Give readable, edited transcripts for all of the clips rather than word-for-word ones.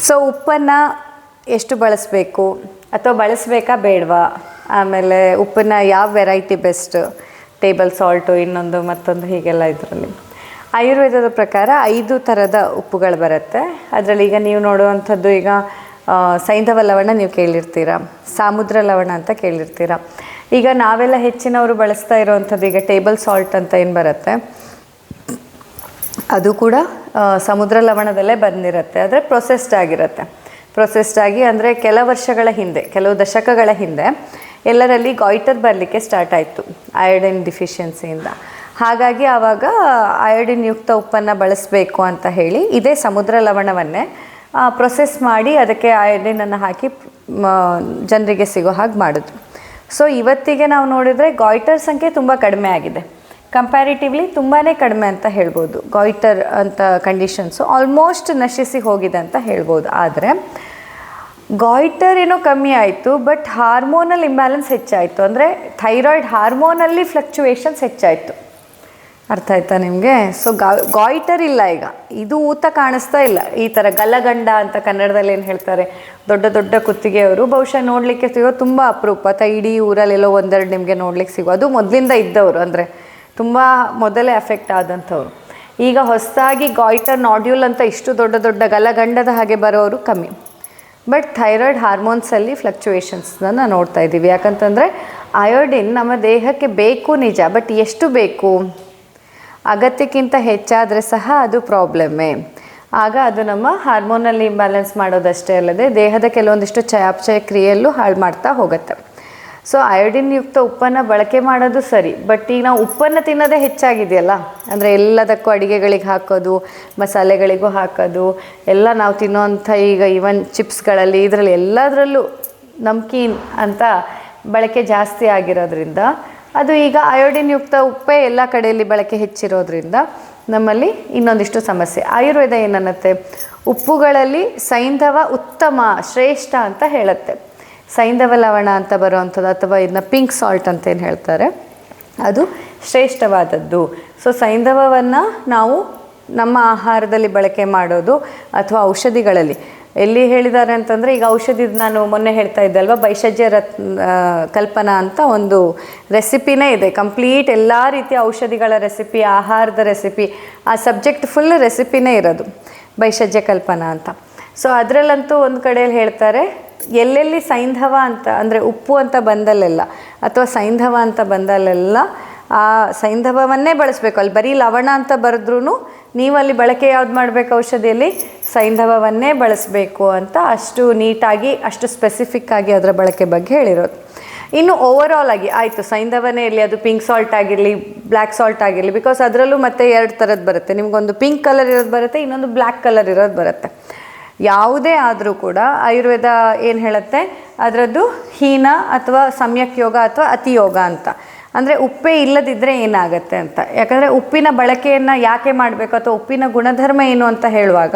So ಉಪ್ಪನ್ನು ಎಷ್ಟು ಬಳಸಬೇಕು ಅಥವಾ ಬಳಸಬೇಕಾ ಬೇಡವಾ, ಆಮೇಲೆ ಉಪ್ಪನ್ನು ಯಾವ ವೆರೈಟಿ ಬೆಸ್ಟ್, ಟೇಬಲ್ ಸಾಲ್ಟು ಇನ್ನೊಂದು ಮತ್ತೊಂದು ಹೀಗೆಲ್ಲ ಇದರಲ್ಲಿ ಆಯುರ್ವೇದದ ಪ್ರಕಾರ 5 ಥರದ ಉಪ್ಪುಗಳು ಬರುತ್ತೆ. ಅದರಲ್ಲಿ ಈಗ ನೀವು ನೋಡುವಂಥದ್ದು ಈಗ ಸೈಂಧವ ಲವಣ ನೀವು ಕೇಳಿರ್ತೀರ, ಸಮುದ್ರ ಲವಣ ಅಂತ ಕೇಳಿರ್ತೀರ. ಈಗ ನಾವೆಲ್ಲ ಹೆಚ್ಚಿನವರು ಬಳಸ್ತಾ ಇರೋವಂಥದ್ದು ಈಗ ಟೇಬಲ್ ಸಾಲ್ಟ್ ಅಂತ ಏನು ಬರುತ್ತೆ ಅದು ಕೂಡ ಸಮುದ್ರ ಲವಣದಲ್ಲೇ ಬಂದಿರುತ್ತೆ. ಆದರೆ ಪ್ರೊಸೆಸ್ಡ್ ಆಗಿರುತ್ತೆ. ಪ್ರೊಸೆಸ್ಡ್ ಆಗಿ ಅಂದರೆ ಕೆಲವು ದಶಕಗಳ ಹಿಂದೆ ಎಲ್ಲರಲ್ಲಿ ಗಾಯ್ಟರ್ ಬರಲಿಕ್ಕೆ ಸ್ಟಾರ್ಟ್ ಆಯಿತು ಅಯೋಡಿನ್ ಡಿಫಿಷಿಯನ್ಸಿಯಿಂದ. ಹಾಗಾಗಿ ಆವಾಗ ಅಯೋಡಿನ್ ಯುಕ್ತ ಉಪ್ಪನ್ನು ಬಳಸಬೇಕು ಅಂತ ಹೇಳಿ ಇದೇ ಸಮುದ್ರ ಲವಣವನ್ನೇ ಪ್ರೊಸೆಸ್ ಮಾಡಿ ಅದಕ್ಕೆ ಅಯೋಡಿನನ್ನು ಹಾಕಿ ಜನರಿಗೆ ಸಿಗೋ ಹಾಗೆ ಮಾಡಿದ್ರು. ಸೊ ಇವತ್ತಿಗೆ ನಾವು ನೋಡಿದರೆ ಗಾಯ್ಟರ್ ಸಂಖ್ಯೆ ತುಂಬ ಕಡಿಮೆ ಆಗಿದೆ. ಕಂಪ್ಯಾರಿಟಿವ್ಲಿ ತುಂಬಾ ಕಡಿಮೆ ಅಂತ ಹೇಳ್ಬೋದು. ಗಾಯ್ಟರ್ ಅಂತ ಕಂಡೀಷನ್ಸು ಆಲ್ಮೋಸ್ಟ್ ನಶಿಸಿ ಹೋಗಿದೆ ಅಂತ ಹೇಳ್ಬೋದು. ಆದರೆ ಗಾಯ್ಟರ್ ಏನೋ ಕಮ್ಮಿ ಆಯಿತು, ಬಟ್ ಹಾರ್ಮೋನಲ್ ಇಂಬ್ಯಾಲೆನ್ಸ್ ಹೆಚ್ಚಾಯಿತು. ಅಂದರೆ ಥೈರಾಯ್ಡ್ ಹಾರ್ಮೋನಲ್ಲಿ ಫ್ಲಕ್ಚುಯೇಷನ್ಸ್ ಹೆಚ್ಚಾಯಿತು. ಅರ್ಥ ಆಯ್ತಾ ನಿಮಗೆ? ಸೊ ಗಾಯ್ಟರ್ ಇಲ್ಲ ಈಗ, ಇದು ಊತ ಕಾಣಿಸ್ತಾ ಇಲ್ಲ. ಈ ಥರ ಗಲಗಂಡ ಅಂತ ಕನ್ನಡದಲ್ಲಿ ಏನು ಹೇಳ್ತಾರೆ, ದೊಡ್ಡ ದೊಡ್ಡ ಕುತ್ತಿಗೆಯವರು ಬಹುಶಃ ನೋಡಲಿಕ್ಕೆ ಸಿಗೋ ತುಂಬ ಅಪರೂಪ. ಅಥವಾ ಇಡೀ ಊರಲ್ಲೆಲ್ಲೋ ಒಂದೆರಡು ನಿಮಗೆ ನೋಡ್ಲಿಕ್ಕೆ ಸಿಗೋ, ಅದು ಮೊದಲಿಂದ ಇದ್ದವರು, ಅಂದರೆ ತುಂಬ ಮೊದಲೇ ಅಫೆಕ್ಟ್ ಆದಂಥವ್ರು. ಈಗ ಹೊಸದಾಗಿ ಗಾಯ್ಟರ್ ನಾಡ್ಯೂಲ್ ಅಂತ ಇಷ್ಟು ದೊಡ್ಡ ದೊಡ್ಡ ಗಲಗಂಡದ ಹಾಗೆ ಬರೋರು ಕಮ್ಮಿ. ಬಟ್ ಥೈರಾಯ್ಡ್ ಹಾರ್ಮೋನ್ಸಲ್ಲಿ ಫ್ಲಕ್ಚುಯೇಷನ್ಸನ್ನು ನೋಡ್ತಾ ಇದ್ದೀವಿ. ಯಾಕಂತಂದರೆ ಅಯೋಡಿನ್ ನಮ್ಮ ದೇಹಕ್ಕೆ ಬೇಕು ನಿಜ, ಬಟ್ ಎಷ್ಟು ಬೇಕು, ಅಗತ್ಯಕ್ಕಿಂತ ಹೆಚ್ಚಾದರೆ ಸಹ ಅದು ಪ್ರಾಬ್ಲಮ್ಮೇ. ಆಗ ಅದು ನಮ್ಮ ಹಾರ್ಮೋನಲ್ಲಿ ಇಂಬ್ಯಾಲೆನ್ಸ್ ಮಾಡೋದಷ್ಟೇ ಅಲ್ಲದೆ ದೇಹದ ಕೆಲವೊಂದಿಷ್ಟು ಚಯಾಪಚಯ ಕ್ರಿಯೆಯಲ್ಲೂ ಹಾಳು ಮಾಡ್ತಾ ಹೋಗುತ್ತೆ. ಸೊ ಅಯೋಡಿನ್ ಯುಕ್ತ ಉಪ್ಪನ್ನು ಬಳಕೆ ಮಾಡೋದು ಸರಿ, ಬಟ್ ಈಗ ನಾವು ಉಪ್ಪನ್ನು ತಿನ್ನೋದೇ ಹೆಚ್ಚಾಗಿದೆಯಲ್ಲ. ಅಂದರೆ ಎಲ್ಲದಕ್ಕೂ ಅಡುಗೆಗಳಿಗೆ ಹಾಕೋದು, ಮಸಾಲೆಗಳಿಗೂ ಹಾಕೋದು, ಎಲ್ಲ ನಾವು ತಿನ್ನೋವಂಥ ಈಗ ಈವನ್ ಚಿಪ್ಸ್ಗಳಲ್ಲಿ ಇದರಲ್ಲಿ ಎಲ್ಲದರಲ್ಲೂ ನಮ್ಕೀನ್ ಅಂತ ಬಳಕೆ ಜಾಸ್ತಿ ಆಗಿರೋದ್ರಿಂದ ಅದು ಈಗ ಅಯೋಡಿನ್ ಯುಕ್ತ ಉಪ್ಪೇ ಎಲ್ಲ ಕಡೆಯಲ್ಲಿ ಬಳಕೆ ಹೆಚ್ಚಿರೋದ್ರಿಂದ ನಮ್ಮಲ್ಲಿ ಇನ್ನೊಂದಿಷ್ಟು ಸಮಸ್ಯೆ. ಆಯುರ್ವೇದ ಏನನ್ನತ್ತೆ, ಉಪ್ಪುಗಳಲ್ಲಿ ಸೈಂಧವ ಉತ್ತಮ ಶ್ರೇಷ್ಠ ಅಂತ ಹೇಳುತ್ತೆ. ಸೈಂಧವ ಲವಣ ಅಂತ ಬರುವಂಥದ್ದು ಅಥವಾ ಇದನ್ನ ಪಿಂಕ್ ಸಾಲ್ಟ್ ಅಂತ ಏನು ಹೇಳ್ತಾರೆ, ಅದು ಶ್ರೇಷ್ಠವಾದದ್ದು. ಸೊ ಸೈಂಧವವನ್ನು ನಾವು ನಮ್ಮ ಆಹಾರದಲ್ಲಿ ಬಳಕೆ ಮಾಡೋದು ಅಥವಾ ಔಷಧಿಗಳಲ್ಲಿ ಎಲ್ಲಿ ಹೇಳಿದ್ದಾರೆ ಅಂತಂದರೆ, ಈಗ ಔಷಧಿ ನಾನು ಮೊನ್ನೆ ಹೇಳ್ತಾ ಇದ್ದೆ ಅಲ್ವಾ, ಭೈಷಜ್ಯ ಕಲ್ಪನಾ ಅಂತ ಒಂದು ರೆಸಿಪಿನೇ ಇದೆ. ಕಂಪ್ಲೀಟ್ ಎಲ್ಲ ರೀತಿಯ ಔಷಧಿಗಳ ರೆಸಿಪಿ, ಆಹಾರದ ರೆಸಿಪಿ, ಆ ಸಬ್ಜೆಕ್ಟ್ ಫುಲ್ ರೆಸಿಪಿನೇ ಇರೋದು ಭೈಷಜ್ಯ ಕಲ್ಪನಾ ಅಂತ. ಸೊ ಅದರಲ್ಲಂತೂ ಒಂದು ಕಡೆಯಲ್ಲಿ ಹೇಳ್ತಾರೆ, ಎಲ್ಲೆಲ್ಲಿ ಸೈಂಧವ ಅಂತ ಅಂದರೆ ಉಪ್ಪು ಅಂತ ಬಂದಲ್ಲೆಲ್ಲ ಅಥವಾ ಸೈಂಧವ ಅಂತ ಬಂದಲ್ಲೆಲ್ಲ ಆ ಸೈಂಧವವನ್ನೇ ಬಳಸಬೇಕು. ಅಲ್ಲಿ ಬರೀ ಲವಣ ಅಂತ ಬರೆದ್ರೂ ನೀವು ಅಲ್ಲಿ ಬಳಕೆ ಯಾವ್ದು ಮಾಡಬೇಕು, ಔಷಧಿಯಲ್ಲಿ ಸೈಂಧವವನ್ನೇ ಬಳಸಬೇಕು ಅಂತ ಅಷ್ಟು ನೀಟಾಗಿ ಅಷ್ಟು ಸ್ಪೆಸಿಫಿಕ್ ಆಗಿ ಅದರ ಬಳಕೆ ಬಗ್ಗೆ ಹೇಳಿರೋದು. ಇನ್ನು ಓವರಾಲ್ ಆಗಿ ಆಯಿತು, ಸೈಂಧವನೇ ಇರಲಿ, ಅದು ಪಿಂಕ್ ಸಾಲ್ಟ್ ಆಗಿರಲಿ, ಬ್ಲ್ಯಾಕ್ ಸಾಲ್ಟ್ ಆಗಿರಲಿ, ಬಿಕಾಸ್ ಅದರಲ್ಲೂ ಮತ್ತೆ 2 ಥರದ್ದು ಬರುತ್ತೆ. ನಿಮಗೊಂದು ಪಿಂಕ್ ಕಲರ್ ಇರೋದು ಬರುತ್ತೆ, ಇನ್ನೊಂದು ಬ್ಲ್ಯಾಕ್ ಕಲರ್ ಇರೋದು ಬರುತ್ತೆ. ಯಾವುದೇ ಆದರೂ ಕೂಡ ಆಯುರ್ವೇದ ಏನು ಹೇಳುತ್ತೆ, ಅದರದ್ದು ಹೀನ ಅಥವಾ ಸಮ್ಯಕ್ ಯೋಗ ಅಥವಾ ಅತಿಯೋಗ ಅಂತ. ಅಂದರೆ ಉಪ್ಪೇ ಇಲ್ಲದಿದ್ದರೆ ಏನಾಗುತ್ತೆ ಅಂತ. ಯಾಕಂದರೆ ಉಪ್ಪಿನ ಬಳಕೆಯನ್ನು ಯಾಕೆ ಮಾಡಬೇಕು ಅಥವಾ ಉಪ್ಪಿನ ಗುಣಧರ್ಮ ಏನು ಅಂತ ಹೇಳುವಾಗ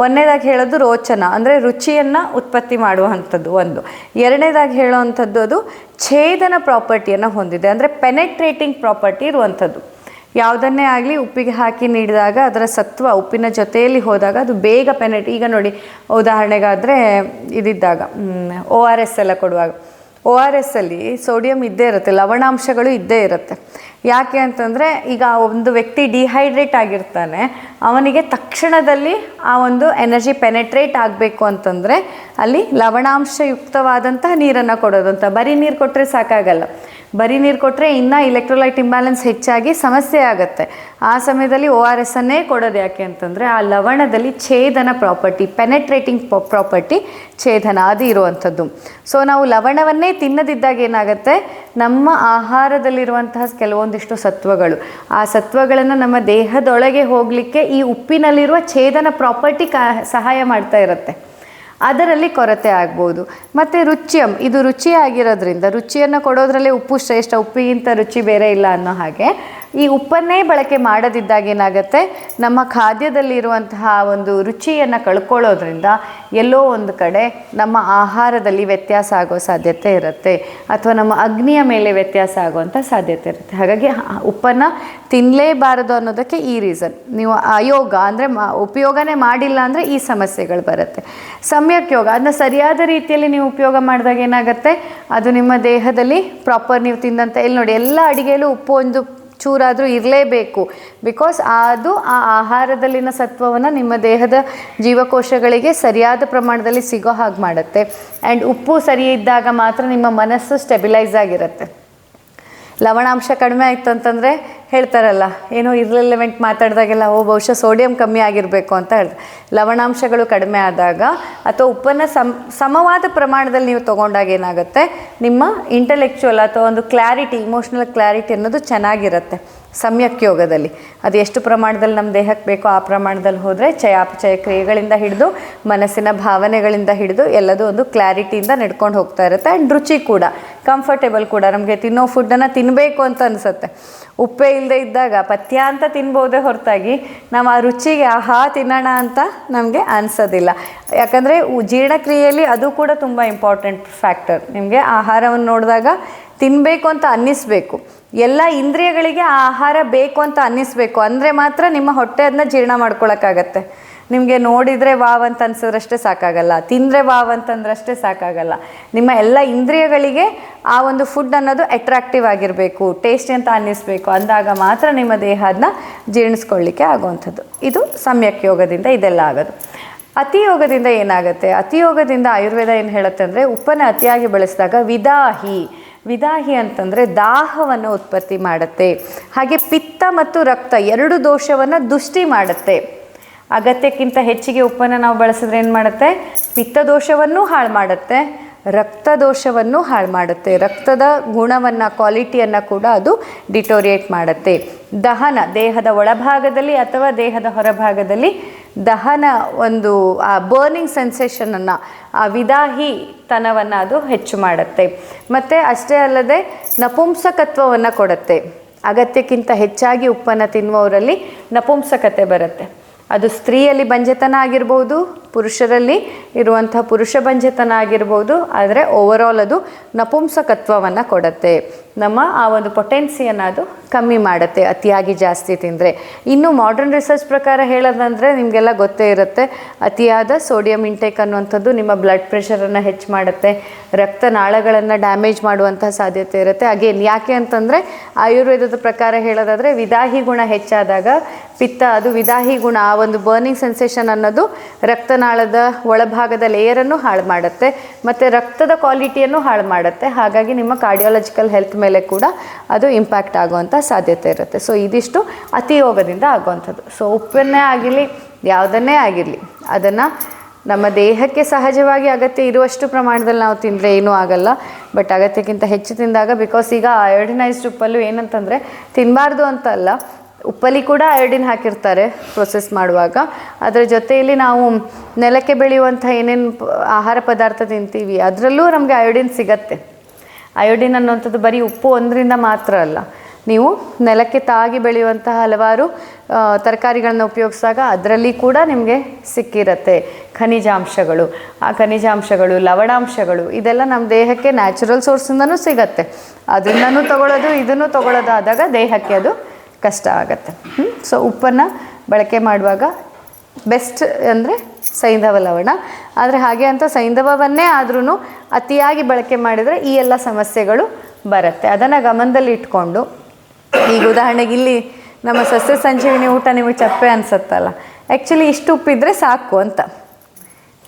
ಒಂದನೇದಾಗಿ ಹೇಳೋದು ರೋಚನ, ಅಂದರೆ ರುಚಿಯನ್ನು ಉತ್ಪತ್ತಿ ಮಾಡುವಂಥದ್ದು ಒಂದು. ಎರಡನೇದಾಗಿ ಹೇಳುವಂಥದ್ದು ಅದು ಛೇದನ ಪ್ರಾಪರ್ಟಿಯನ್ನು ಹೊಂದಿದೆ, ಅಂದರೆ ಪೆನೆಟ್ರೇಟಿಂಗ್ ಪ್ರಾಪರ್ಟಿ ಇರುವಂಥದ್ದು. ಯಾವುದನ್ನೇ ಆಗಲಿ ಉಪ್ಪಿಗೆ ಹಾಕಿ ನೀಡಿದಾಗ ಅದರ ಸತ್ವ ಉಪ್ಪಿನ ಜೊತೆಯಲ್ಲಿ ಹೋದಾಗ ಅದು ಬೇಗ ಈಗ ನೋಡಿ, ಉದಾಹರಣೆಗಾದರೆ ಇದಿದ್ದಾಗ ORS ಎಲ್ಲ ಕೊಡುವಾಗ ORS ಅಲ್ಲಿ ಸೋಡಿಯಂ ಇದ್ದೇ ಇರುತ್ತೆ, ಲವಣಾಂಶಗಳು ಇದ್ದೇ ಇರುತ್ತೆ. ಯಾಕೆ ಅಂತಂದರೆ ಈಗ ಒಂದು ವ್ಯಕ್ತಿ ಡಿಹೈಡ್ರೇಟ್ ಆಗಿರ್ತಾನೆ, ಅವನಿಗೆ ತಕ್ಷಣದಲ್ಲಿ ಆ ಒಂದು ಎನರ್ಜಿ ಪೆನೆಟ್ರೇಟ್ ಆಗಬೇಕು ಅಂತಂದರೆ ಅಲ್ಲಿ ಲವಣಾಂಶಯುಕ್ತವಾದಂತಹ ನೀರನ್ನು ಕೊಡೋದು ಅಂತ. ಬರೀ ನೀರು ಕೊಟ್ಟರೆ ಸಾಕಾಗಲ್ಲ, ಬರೀ ನೀರು ಕೊಟ್ಟರೆ ಇನ್ನೂ ಇಲೆಕ್ಟ್ರೋಲೈಟ್ ಇಂಬ್ಯಾಲೆನ್ಸ್ ಹೆಚ್ಚಾಗಿ ಸಮಸ್ಯೆ ಆಗುತ್ತೆ. ಆ ಸಮಯದಲ್ಲಿ ORS ಅನ್ನೇ ಕೊಡೋದು. ಯಾಕೆ ಅಂತಂದರೆ ಆ ಲವಣದಲ್ಲಿ ಛೇದನ ಪ್ರಾಪರ್ಟಿ, ಪೆನೆಟ್ರೇಟಿಂಗ್ ಪ್ರಾಪರ್ಟಿ, ಛೇದನ ಅದು ಇರುವಂಥದ್ದು. ಸೊ ನಾವು ಲವಣವನ್ನೇ ತಿನ್ನದಿದ್ದಾಗ ಏನಾಗುತ್ತೆ, ನಮ್ಮ ಆಹಾರದಲ್ಲಿರುವಂತಹ ಕೆಲವೊಂದಿಷ್ಟು ಸತ್ವಗಳು, ಆ ಸತ್ವಗಳನ್ನು ನಮ್ಮ ದೇಹದೊಳಗೆ ಹೋಗಲಿಕ್ಕೆ ಈ ಉಪ್ಪಿನಲ್ಲಿರುವ ಛೇದನ ಪ್ರಾಪರ್ಟಿ ಸಹಾಯ ಮಾಡ್ತಾ ಇರುತ್ತೆ. ಅದರಲ್ಲಿ ಕೊರತೆ ಆಗ್ಬೋದು. ಮತ್ತು ರುಚಿಯಂ, ಇದು ರುಚಿಯಾಗಿರೋದ್ರಿಂದ ರುಚಿಯನ್ನು ಕೊಡೋದ್ರಲ್ಲೇ ಉಪ್ಪು ಶ್ರೇಷ್ಠ, ಉಪ್ಪಿಗಿಂತ ರುಚಿ ಬೇರೆ ಇಲ್ಲ ಅನ್ನೋ ಹಾಗೆ ಈ ಉಪ್ಪನ್ನೇ ಬಳಕೆ ಮಾಡದಿದ್ದಾಗ ಏನಾಗುತ್ತೆ, ನಮ್ಮ ಖಾದ್ಯದಲ್ಲಿರುವಂತಹ ಒಂದು ರುಚಿಯನ್ನು ಕಳ್ಕೊಳ್ಳೋದ್ರಿಂದ ಎಲ್ಲೋ ಒಂದು ಕಡೆ ನಮ್ಮ ಆಹಾರದಲ್ಲಿ ವ್ಯತ್ಯಾಸ ಆಗೋ ಸಾಧ್ಯತೆ ಇರುತ್ತೆ, ಅಥವಾ ನಮ್ಮ ಅಗ್ನಿಯ ಮೇಲೆ ವ್ಯತ್ಯಾಸ ಆಗುವಂಥ ಸಾಧ್ಯತೆ ಇರುತ್ತೆ. ಹಾಗಾಗಿ ಉಪ್ಪನ್ನು ತಿನ್ನಲೇಬಾರದು ಅನ್ನೋದಕ್ಕೆ ಈ ರೀಸನ್. ನೀವು ಅಯೋಗ ಅಂದರೆ ಉಪಯೋಗನೇ ಮಾಡಿಲ್ಲ ಅಂದರೆ ಈ ಸಮಸ್ಯೆಗಳು ಬರುತ್ತೆ. ಸಮ್ಯಕ್ ಯೋಗ, ಅದನ್ನ ಸರಿಯಾದ ರೀತಿಯಲ್ಲಿ ನೀವು ಉಪಯೋಗ ಮಾಡಿದಾಗ ಏನಾಗುತ್ತೆ, ಅದು ನಿಮ್ಮ ದೇಹದಲ್ಲಿ ಪ್ರಾಪರ್ ನೀವು ತಿಂದಂಥ, ಇಲ್ಲಿ ನೋಡಿ ಎಲ್ಲ ಅಡುಗೆಯಲ್ಲೂ ಉಪ್ಪು ಒಂದು ಚೂರಾದರೂ ಇರಲೇಬೇಕು. ಬಿಕಾಸ್ ಅದು ಆ ಆಹಾರದಲ್ಲಿನ ಸತ್ವವನ್ನು ನಿಮ್ಮ ದೇಹದ ಜೀವಕೋಶಗಳಿಗೆ ಸರಿಯಾದ ಪ್ರಮಾಣದಲ್ಲಿ ಸಿಗೋ ಹಾಗೆ ಮಾಡುತ್ತೆ. ಆ್ಯಂಡ್ ಉಪ್ಪು ಸರಿ ಇದ್ದಾಗ ಮಾತ್ರ ನಿಮ್ಮ ಮನಸ್ಸು ಸ್ಟೆಬಿಲೈಸ್ ಆಗಿರುತ್ತೆ. ಲವಣಾಂಶ ಕಡಿಮೆ ಆಯಿತು ಅಂತಂದರೆ ಹೇಳ್ತಾರಲ್ಲ, ಏನೋ ಇರ್ರಿಲೆವೆಂಟ್ ಮಾತಾಡಿದಾಗೆಲ್ಲ ಬಹುಶಃ ಸೋಡಿಯಂ ಕಮ್ಮಿ ಆಗಿರಬೇಕು ಅಂತ ಹೇಳ್ತಾರೆ. ಲವಣಾಂಶಗಳು ಕಡಿಮೆ ಆದಾಗ ಅಥವಾ ಉಪ್ಪನ್ನು ಸಮವಾದ ಪ್ರಮಾಣದಲ್ಲಿ ನೀವು ತೊಗೊಂಡಾಗ ಏನಾಗುತ್ತೆ, ನಿಮ್ಮ ಇಂಟೆಲೆಕ್ಚುವಲ್ ಅಥವಾ ಒಂದು ಕ್ಲಾರಿಟಿ, ಇಮೋಷ್ನಲ್ ಕ್ಲಾರಿಟಿ ಅನ್ನೋದು ಚೆನ್ನಾಗಿರುತ್ತೆ ಸಮ್ಯಕ್ ಯೋಗದಲ್ಲಿ. ಅದು ಎಷ್ಟು ಪ್ರಮಾಣದಲ್ಲಿ ನಮ್ಮ ದೇಹಕ್ಕೆ ಬೇಕೋ ಆ ಪ್ರಮಾಣದಲ್ಲಿ ಹೋದರೆ ಚಯಾಪಚಯ ಕ್ರಿಯೆಗಳಿಂದ ಹಿಡಿದು ಮನಸ್ಸಿನ ಭಾವನೆಗಳಿಂದ ಹಿಡಿದು ಎಲ್ಲದೂ ಒಂದು ಕ್ಲಾರಿಟಿಯಿಂದ ನಡ್ಕೊಂಡು ಹೋಗ್ತಾ ಇರುತ್ತೆ. ಆ್ಯಂಡ್ ರುಚಿ ಕೂಡ ಕಂಫರ್ಟೇಬಲ್ ಕೂಡ, ನಮಗೆ ತಿನ್ನೋ ಫುಡ್ಡನ್ನು ತಿನ್ನಬೇಕು ಅಂತ ಅನಿಸುತ್ತೆ. ಉಪ್ಪೇ ಇಲ್ಲದೆ ಇದ್ದಾಗ ಪಥ್ಯ ಅಂತ ತಿನ್ಬೋದೇ ಹೊರತಾಗಿ ನಾವು ಆ ರುಚಿಗೆ ಆಹಾ ತಿನ್ನೋಣ ಅಂತ ನಮಗೆ ಅನಿಸೋದಿಲ್ಲ. ಯಾಕಂದರೆ ಜೀರ್ಣಕ್ರಿಯೆಯಲ್ಲಿ ಅದು ಕೂಡ ತುಂಬ ಇಂಪಾರ್ಟೆಂಟ್ ಫ್ಯಾಕ್ಟರ್. ನಿಮಗೆ ಆಹಾರವನ್ನು ನೋಡಿದಾಗ ತಿನ್ನಬೇಕು ಅಂತ ಅನ್ನಿಸ್ಬೇಕು, ಎಲ್ಲ ಇಂದ್ರಿಯಗಳಿಗೆ ಆ ಆಹಾರ ಬೇಕು ಅಂತ ಅನ್ನಿಸ್ಬೇಕು, ಅಂದರೆ ಮಾತ್ರ ನಿಮ್ಮ ಹೊಟ್ಟೆ ಅದನ್ನ ಜೀರ್ಣ ಮಾಡ್ಕೊಳಕ್ಕಾಗತ್ತೆ. ನಿಮಗೆ ನೋಡಿದರೆ ವಾವ್ ಅಂತ ಅನ್ಸಿದ್ರಷ್ಟೇ ಸಾಕಾಗಲ್ಲ, ತಿಂದರೆ ವಾವ್ ಅಂತಂದ್ರಷ್ಟೇ ಸಾಕಾಗಲ್ಲ. ನಿಮ್ಮ ಎಲ್ಲ ಇಂದ್ರಿಯಗಳಿಗೆ ಆ ಒಂದು ಫುಡ್ ಅನ್ನೋದು ಅಟ್ರಾಕ್ಟಿವ್ ಆಗಿರಬೇಕು, ಟೇಸ್ಟಿ ಅಂತ ಅನ್ನಿಸ್ಬೇಕು, ಅಂದಾಗ ಮಾತ್ರ ನಿಮ್ಮ ದೇಹ ಅದನ್ನ ಜೀರ್ಣಿಸ್ಕೊಳ್ಳಿಕ್ಕೆ ಆಗುವಂಥದ್ದು. ಇದು ಸಮ್ಯಕ್ ಯೋಗದಿಂದ ಇದೆಲ್ಲ ಆಗೋದು. ಅತಿಯೋಗದಿಂದ ಏನಾಗುತ್ತೆ, ಅತಿಯೋಗದಿಂದ ಆಯುರ್ವೇದ ಏನು ಹೇಳುತ್ತೆ ಅಂದರೆ, ಉಪ್ಪನ್ನು ಅತಿಯಾಗಿ ಬಳಸಿದಾಗ ವಿದಾಹಿ ಅಂತಂದರೆ ದಾಹವನ್ನು ಉತ್ಪತ್ತಿ ಮಾಡುತ್ತೆ. ಹಾಗೆ ಪಿತ್ತ ಮತ್ತು ರಕ್ತ ಎರಡು ದೋಷವನ್ನು ದುಷ್ಟಿ ಮಾಡುತ್ತೆ. ಅಗತ್ಯಕ್ಕಿಂತ ಹೆಚ್ಚಿಗೆ ಉಪ್ಪನ್ನು ನಾವು ಬಳಸಿದ್ರೆ ಏನು ಮಾಡುತ್ತೆ, ಪಿತ್ತ ದೋಷವನ್ನೂ ಹಾಳು ಮಾಡುತ್ತೆ, ರಕ್ತ ದೋಷವನ್ನು ಹಾಳು ಮಾಡುತ್ತೆ. ರಕ್ತದ ಗುಣವನ್ನು, ಕ್ವಾಲಿಟಿಯನ್ನು ಕೂಡ ಅದು ಡಿಟೋರಿಯೇಟ್ ಮಾಡುತ್ತೆ. ದಹನ, ದೇಹದ ಒಳಭಾಗದಲ್ಲಿ ಅಥವಾ ದೇಹದ ಹೊರಭಾಗದಲ್ಲಿ ದಹನ, ಒಂದು ಆ ಬರ್ನಿಂಗ್ ಸೆನ್ಸೇಷನನ್ನು, ಆ ವಿದಾಹಿತನವನ್ನು ಅದು ಹೆಚ್ಚು ಮಾಡುತ್ತೆ. ಮತ್ತು ಅಷ್ಟೇ ಅಲ್ಲದೆ ನಪುಂಸಕತ್ವವನ್ನು ಕೊಡುತ್ತೆ. ಅಗತ್ಯಕ್ಕಿಂತ ಹೆಚ್ಚಾಗಿ ಉಪ್ಪನ್ನು ತಿನ್ನುವವರಲ್ಲಿ ನಪುಂಸಕತೆ ಬರುತ್ತೆ. ಅದು ಸ್ತ್ರೀಯಲ್ಲಿ ಬಂಜೆತನ ಆಗಿರ್ಬೋದು, ಪುರುಷರಲ್ಲಿ ಇರುವಂಥ ಪುರುಷ ಬಂಜೆತನ ಆಗಿರ್ಬೋದು. ಆದರೆ ಓವರಾಲ್ ಅದು ನಪುಂಸಕತ್ವವನ್ನು ಕೊಡುತ್ತೆ. ನಮ್ಮ ಆ ಒಂದು ಪೊಟೆನ್ಸಿಯನ್ನು ಅದು ಕಮ್ಮಿ ಮಾಡುತ್ತೆ ಅತಿಯಾಗಿ ಜಾಸ್ತಿ ತಿಂದರೆ. ಇನ್ನು ಮಾಡರ್ನ್ ರಿಸರ್ಚ್ ಪ್ರಕಾರ ಹೇಳೋದಂದರೆ ನಿಮಗೆಲ್ಲ ಗೊತ್ತೇ ಇರುತ್ತೆ, ಅತಿಯಾದ ಸೋಡಿಯಂ ಇಂಟೇಕ್ ಅನ್ನುವಂಥದ್ದು ನಿಮ್ಮ ಬ್ಲಡ್ ಪ್ರೆಷರನ್ನು ಹೆಚ್ಚು ಮಾಡುತ್ತೆ, ರಕ್ತನಾಳಗಳನ್ನು ಡ್ಯಾಮೇಜ್ ಮಾಡುವಂಥ ಸಾಧ್ಯತೆ ಇರುತ್ತೆ. ಅಗೇನ್ ಯಾಕೆ ಅಂತಂದರೆ ಆಯುರ್ವೇದದ ಪ್ರಕಾರ ಹೇಳೋದಾದರೆ ವಿದಾಹಿ ಗುಣ ಹೆಚ್ಚಾದಾಗ ಪಿತ್ತ, ಅದು ವಿದಾಹಿ ಗುಣ, ಆ ಒಂದು ಬರ್ನಿಂಗ್ ಸೆನ್ಸೇಷನ್ ಅನ್ನೋದು ರಕ್ತನಾಳದ ಒಳಭಾಗದ ಲೇಯರನ್ನು ಹಾಳು ಮಾಡುತ್ತೆ ಮತ್ತು ರಕ್ತದ ಕ್ವಾಲಿಟಿಯನ್ನು ಹಾಳು ಮಾಡುತ್ತೆ. ಹಾಗಾಗಿ ನಿಮ್ಮ ಕಾರ್ಡಿಯಾಲಜಿಕಲ್ ಹೆಲ್ತ್ ಮೇಲೆ ಕೂಡ ಅದು ಇಂಪ್ಯಾಕ್ಟ್ ಆಗುವಂಥ ಸಾಧ್ಯತೆ ಇರುತ್ತೆ. ಸೊ ಇದಿಷ್ಟು ಅತಿಯೋಗದಿಂದ ಆಗುವಂಥದ್ದು. ಸೊ ಉಪ್ಪನ್ನೇ ಆಗಿರಲಿ, ಯಾವುದನ್ನೇ ಆಗಿರಲಿ, ಅದನ್ನು ನಮ್ಮ ದೇಹಕ್ಕೆ ಸಹಜವಾಗಿ ಅಗತ್ಯ ಇರುವಷ್ಟು ಪ್ರಮಾಣದಲ್ಲಿ ನಾವು ತಿಂದರೆ ಏನೂ ಆಗಲ್ಲ. ಬಟ್ ಅಗತ್ಯಕ್ಕಿಂತ ಹೆಚ್ಚು ತಿಂದಾಗ, ಬಿಕಾಸ್ ಈಗ ಅಯೋಡಿನೈಸ್ಡ್ ಉಪ್ಪಲ್ಲೂ ಏನಂತಂದರೆ ತಿನ್ನಬಾರ್ದು ಅಂತ ಅಲ್ಲ, ಉಪ್ಪಲ್ಲಿ ಕೂಡ ಅಯೋಡಿನ್ ಹಾಕಿರ್ತಾರೆ ಪ್ರೊಸೆಸ್ ಮಾಡುವಾಗ. ಅದರ ಜೊತೆಯಲ್ಲಿ ನಾವು ನೆಲಕ್ಕೆ ಬೆಳೆಯುವಂಥ ಏನೇನು ಆಹಾರ ಪದಾರ್ಥ ತಿಂತೀವಿ ಅದರಲ್ಲೂ ನಮಗೆ ಅಯೋಡಿನ್ ಸಿಗತ್ತೆ. ಅಯೋಡಿನ್ ಅನ್ನುವಂಥದ್ದು ಬರೀ ಉಪ್ಪು ಒಂದರಿಂದ ಮಾತ್ರ ಅಲ್ಲ, ನೀವು ನೆಲಕ್ಕೆ ತಾಗಿ ಬೆಳೆಯುವಂತಹ ಹಲವಾರು ತರಕಾರಿಗಳನ್ನ ಉಪಯೋಗಿಸಿದಾಗ ಅದರಲ್ಲಿ ಕೂಡ ನಿಮಗೆ ಸಿಕ್ಕಿರುತ್ತೆ ಖನಿಜಾಂಶಗಳು. ಆ ಖನಿಜಾಂಶಗಳು, ಲವಣಾಂಶಗಳು, ಇದೆಲ್ಲ ನಮ್ಮ ದೇಹಕ್ಕೆ ನ್ಯಾಚುರಲ್ ಸೋರ್ಸಿಂದನೂ ಸಿಗತ್ತೆ. ಅದರಿಂದನೂ ತಗೊಳ್ಳೋದು ಇದನ್ನು ತಗೊಳ್ಳೋದು ಆದಾಗ ದೇಹಕ್ಕೆ ಅದು ಕಷ್ಟ ಆಗುತ್ತೆ. ಸೊ ಉಪ್ಪನ್ನು ಬಳಕೆ ಮಾಡುವಾಗ ಬೆಸ್ಟ್ ಅಂದರೆ ಸೈಂಧವ ಲವಣ. ಆದರೆ ಹಾಗೆ ಅಂತ ಸೈಂಧವವನ್ನೇ ಆದ್ರೂ ಅತಿಯಾಗಿ ಬಳಕೆ ಮಾಡಿದರೆ ಈ ಎಲ್ಲ ಸಮಸ್ಯೆಗಳು ಬರುತ್ತೆ. ಅದನ್ನು ಗಮನದಲ್ಲಿ ಇಟ್ಕೊಂಡು, ಈಗ ಉದಾಹರಣೆಗೆ ಇಲ್ಲಿ ನಮ್ಮ ಸಸ್ಯ ಸಂಜೀವಿನಿ ಊಟ ನಿಮಗೆ ಚಪ್ಪೆ ಅನಿಸುತ್ತಲ್ಲ, ಆ್ಯಕ್ಚುಲಿ ಇಷ್ಟು ಉಪ್ಪಿದ್ರೆ ಸಾಕು ಅಂತ.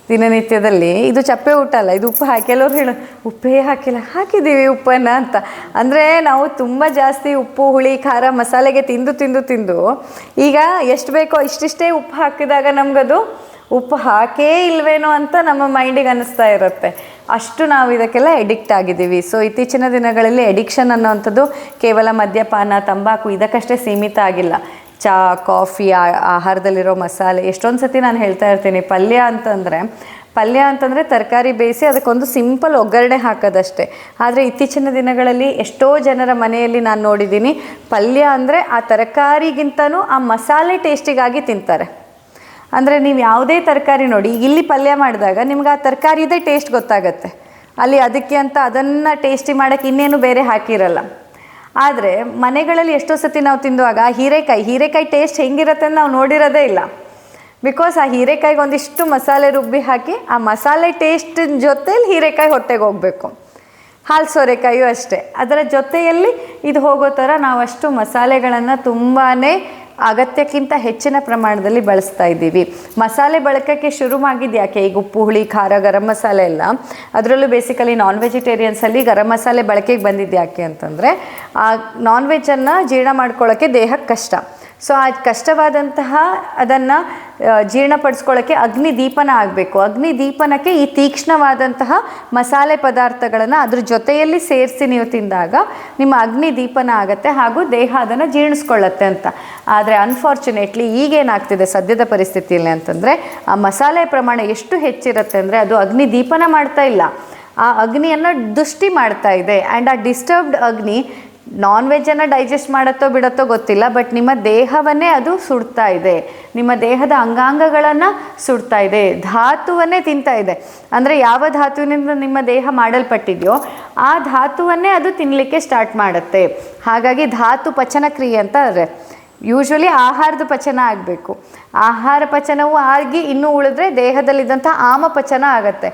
ದಿನನಿತ್ಯದಲ್ಲಿ ಇದು ಚಪ್ಪೆ ಊಟ ಅಲ್ಲ, ಇದು ಉಪ್ಪು ಹಾಕಿ, ಕೆಲವ್ರು ಹೇಳೋ ಉಪ್ಪೇ ಹಾಕಿಲ್ಲ, ಹಾಕಿದ್ದೀವಿ ಉಪ್ಪನ್ನು ಅಂತ. ಅಂದರೆ ನಾವು ತುಂಬ ಜಾಸ್ತಿ ಉಪ್ಪು, ಹುಳಿ, ಖಾರ, ಮಸಾಲೆಗೆ ತಿಂದು ಈಗ ಎಷ್ಟು ಬೇಕೋ ಇಷ್ಟಿಷ್ಟೇ ಉಪ್ಪು ಹಾಕಿದಾಗ ನಮಗದು ಉಪ್ಪು ಹಾಕೇ ಇಲ್ವೇನೋ ಅಂತ ನಮ್ಮ ಮೈಂಡಿಗೆ ಅನ್ನಿಸ್ತಾ ಇರುತ್ತೆ. ಅಷ್ಟು ನಾವು ಇದಕ್ಕೆಲ್ಲ ಎಡಿಕ್ಟ್ ಆಗಿದ್ದೀವಿ. ಸೊ ಇತ್ತೀಚಿನ ದಿನಗಳಲ್ಲಿ ಎಡಿಕ್ಷನ್ ಅನ್ನೋವಂಥದ್ದು ಕೇವಲ ಮದ್ಯಪಾನ, ತಂಬಾಕು ಇದಕ್ಕಷ್ಟೇ ಸೀಮಿತ ಆಗಿಲ್ಲ. ಚಹಾ, ಕಾಫಿ, ಆಹಾರದಲ್ಲಿರೋ ಮಸಾಲೆ, ಎಷ್ಟೊಂದು ಸತಿ ನಾನು ಹೇಳ್ತಾ ಇರ್ತೀನಿ, ಪಲ್ಯ ಅಂತಂದರೆ ಪಲ್ಯ ಅಂತಂದರೆ ತರಕಾರಿ ಬೇಯಿಸಿ ಅದಕ್ಕೊಂದು ಸಿಂಪಲ್ ಒಗ್ಗರಣೆ ಹಾಕೋದಷ್ಟೇ. ಆದರೆ ಇತ್ತೀಚಿನ ದಿನಗಳಲ್ಲಿ ಎಷ್ಟೋ ಜನರ ಮನೆಯಲ್ಲಿ ನಾನು ನೋಡಿದ್ದೀನಿ, ಪಲ್ಯ ಅಂದರೆ ಆ ತರಕಾರಿಗಿಂತನೂ ಆ ಮಸಾಲೆ ಟೇಸ್ಟಿಗಾಗಿ ತಿಂತಾರೆ. ಅಂದರೆ ನೀವು ಯಾವುದೇ ತರಕಾರಿ ನೋಡಿ, ಇಲ್ಲಿ ಪಲ್ಯ ಮಾಡಿದಾಗ ನಿಮ್ಗೆ ಆ ತರಕಾರಿದೇ ಟೇಸ್ಟ್ ಗೊತ್ತಾಗತ್ತೆ. ಅಲ್ಲಿ ಅದಕ್ಕೆ ಅಂತ ಅದನ್ನು ಟೇಸ್ಟಿ ಮಾಡೋಕ್ಕೆ ಇನ್ನೇನು ಬೇರೆ ಹಾಕಿರಲ್ಲ. ಆದರೆ ಮನೆಗಳಲ್ಲಿ ಎಷ್ಟೋ ಸತಿ ನಾವು ತಿಂದುವಾಗ ಹೀರೆಕಾಯಿ ಟೇಸ್ಟ್ ಹೆಂಗಿರುತ್ತೆ ಅಂತ ನಾವು ನೋಡಿರೋದೇ ಇಲ್ಲ. ಬಿಕಾಸ್ ಆ ಹೀರೆಕಾಯಿಗೆ ಒಂದಿಷ್ಟು ಮಸಾಲೆ ರುಬ್ಬಿ ಹಾಕಿ ಆ ಮಸಾಲೆ ಟೇಸ್ಟ್ ಜೊತೆಯಲ್ಲಿ ಹೀರೆಕಾಯಿ ಹೊಟ್ಟೆಗೆ ಹೋಗಬೇಕು. ಹಾಲು ಸೋರೆಕಾಯಿಯೂ ಅಷ್ಟೇ, ಅದರ ಜೊತೆಯಲ್ಲಿ ಇದು ಹೋಗೋ ಥರ ನಾವು ಅಷ್ಟು ಮಸಾಲೆಗಳನ್ನು ತುಂಬಾ ಅಗತ್ಯಕ್ಕಿಂತ ಹೆಚ್ಚಿನ ಪ್ರಮಾಣದಲ್ಲಿ ಬಳಸ್ತಾ ಇದ್ದೀವಿ. ಮಸಾಲೆ ಬಳಕೆಗೆ ಶುರು ಮಾಡಿದ್ದು ಯಾಕೆ? ಈಗ ಉಪ್ಪು, ಹುಳಿ, ಖಾರ, ಗರಂ ಮಸಾಲೆ ಎಲ್ಲ, ಅದರಲ್ಲೂ ಬೇಸಿಕಲಿ ನಾನ್ ವೆಜಿಟೇರಿಯನ್ಸಲ್ಲಿ ಗರಂ ಮಸಾಲೆ ಬಳಕೆಗೆ ಬಂದಿದ್ದು ಯಾಕೆ ಅಂತಂದರೆ, ಆ ನಾನ್ ವೆಜ್ಜನ್ನು ಜೀರ್ಣ ಮಾಡ್ಕೊಳ್ಳೋಕ್ಕೆ ದೇಹಕ್ಕೆ ಕಷ್ಟ. ಸೊ ಆ ಕಷ್ಟವಾದಂತಹ ಅದನ್ನು ಜೀರ್ಣಪಡಿಸ್ಕೊಳ್ಳೋಕ್ಕೆ ಅಗ್ನಿ ದೀಪನ ಆಗಬೇಕು. ಅಗ್ನಿ ದೀಪನಕ್ಕೆ ಈ ತೀಕ್ಷ್ಣವಾದಂತಹ ಮಸಾಲೆ ಪದಾರ್ಥಗಳನ್ನು ಅದ್ರ ಜೊತೆಯಲ್ಲಿ ಸೇರಿಸಿ ನೀವು ತಿಂದಾಗ ನಿಮ್ಮ ಅಗ್ನಿ ದೀಪನ ಆಗುತ್ತೆ, ಹಾಗೂ ದೇಹ ಅದನ್ನು ಜೀರ್ಣಿಸ್ಕೊಳ್ಳುತ್ತೆ ಅಂತ. ಆದರೆ ಅನ್ಫಾರ್ಚುನೇಟ್ಲಿ ಈಗೇನಾಗ್ತಿದೆ ಸದ್ಯದ ಪರಿಸ್ಥಿತಿಯಲ್ಲಿ ಅಂತಂದರೆ, ಆ ಮಸಾಲೆ ಪ್ರಮಾಣ ಎಷ್ಟು ಹೆಚ್ಚಿರುತ್ತೆ ಅಂದರೆ ಅದು ಅಗ್ನಿ ದೀಪನ ಮಾಡ್ತಾ ಇಲ್ಲ, ಆ ಅಗ್ನಿಯನ್ನು ದುಷ್ಟಿ ಮಾಡ್ತಾ ಇದೆ. ಆ್ಯಂಡ್ ಆ ಡಿಸ್ಟರ್ಬ್ಡ್ ಅಗ್ನಿ ನಾನ್ ವೆಜ್ಜನ್ನು ಡೈಜೆಸ್ಟ್ ಮಾಡುತ್ತೋ ಬಿಡುತ್ತೋ ಗೊತ್ತಿಲ್ಲ, ಬಟ್ ನಿಮ್ಮ ದೇಹವನ್ನೇ ಅದು ಸುಡ್ತಾ ಇದೆ, ನಿಮ್ಮ ದೇಹದ ಅಂಗಾಂಗಗಳನ್ನು ಸುಡ್ತಾ ಇದೆ, ಧಾತುವನ್ನೇ ತಿಂತಾ ಇದೆ. ಅಂದರೆ ಯಾವ ಧಾತುವಿನಿಂದ ನಿಮ್ಮ ದೇಹ ಮಾಡಲ್ಪಟ್ಟಿದೆಯೋ ಆ ಧಾತುವನ್ನೇ ಅದು ತಿನ್ನಲಿಕ್ಕೆ ಸ್ಟಾರ್ಟ್ ಮಾಡುತ್ತೆ. ಹಾಗಾಗಿ ಧಾತು ಪಚನ ಕ್ರಿಯೆ ಅಂತ ಅಂದರೆ ಯೂಶ್ವಲಿ ಆಹಾರದ ಪಚನ ಆಗಬೇಕು. ಆಹಾರ ಪಚನವೂ ಆಗಿ ಇನ್ನೂ ಉಳಿದ್ರೆ ದೇಹದಲ್ಲಿದ್ದಂಥ ಆಮಪಚನ ಆಗುತ್ತೆ.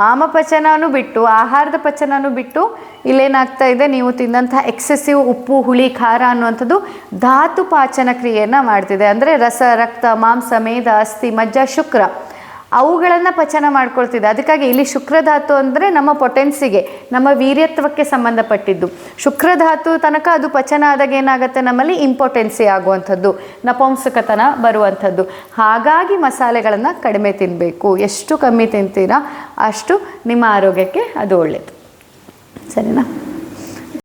ಆಮಪಚನೂ ಬಿಟ್ಟು, ಆಹಾರದ ಪಚನೂ ಬಿಟ್ಟು ಇಲ್ಲೇನಾಗ್ತಾ ಇದೆ, ನೀವು ತಿಂದಂಥ ಎಕ್ಸೆಸಿವ್ ಉಪ್ಪು, ಹುಳಿ, ಖಾರ ಅನ್ನುವಂಥದ್ದು ಧಾತು ಪಾಚನ ಕ್ರಿಯೆಯನ್ನು ಮಾಡ್ತಿದೆ. ಅಂದರೆ ರಸ, ರಕ್ತ, ಮಾಂಸ, ಮೇದ, ಅಸ್ಥಿ, ಮಜ್ಜ, ಶುಕ್ರ ಅವುಗಳನ್ನು ಪಚನ ಮಾಡ್ಕೊಳ್ತಿದೆ. ಅದಕ್ಕಾಗಿ ಇಲ್ಲಿ ಶುಕ್ರಧಾತು ಅಂದರೆ ನಮ್ಮ ಪೊಟೆನ್ಸಿಗೆ, ನಮ್ಮ ವೀರ್ಯತ್ವಕ್ಕೆ ಸಂಬಂಧಪಟ್ಟಿದ್ದು. ಶುಕ್ರಧಾತು ತನಕ ಅದು ಪಚನ ಆದಾಗ ಏನಾಗುತ್ತೆ, ನಮ್ಮಲ್ಲಿ ಇಂಪಾರ್ಟೆನ್ಸಿ ಆಗುವಂಥದ್ದು, ನಪುಂಸಕತನ ಬರುವಂಥದ್ದು. ಹಾಗಾಗಿ ಮಸಾಲೆಗಳನ್ನು ಕಡಿಮೆ ತಿನ್ನಬೇಕು. ಎಷ್ಟು ಕಮ್ಮಿ ತಿಂತೀರಾ ಅಷ್ಟು ನಿಮ್ಮ ಆರೋಗ್ಯಕ್ಕೆ ಅದು ಒಳ್ಳೆಯದು. ಸರಿನಾ?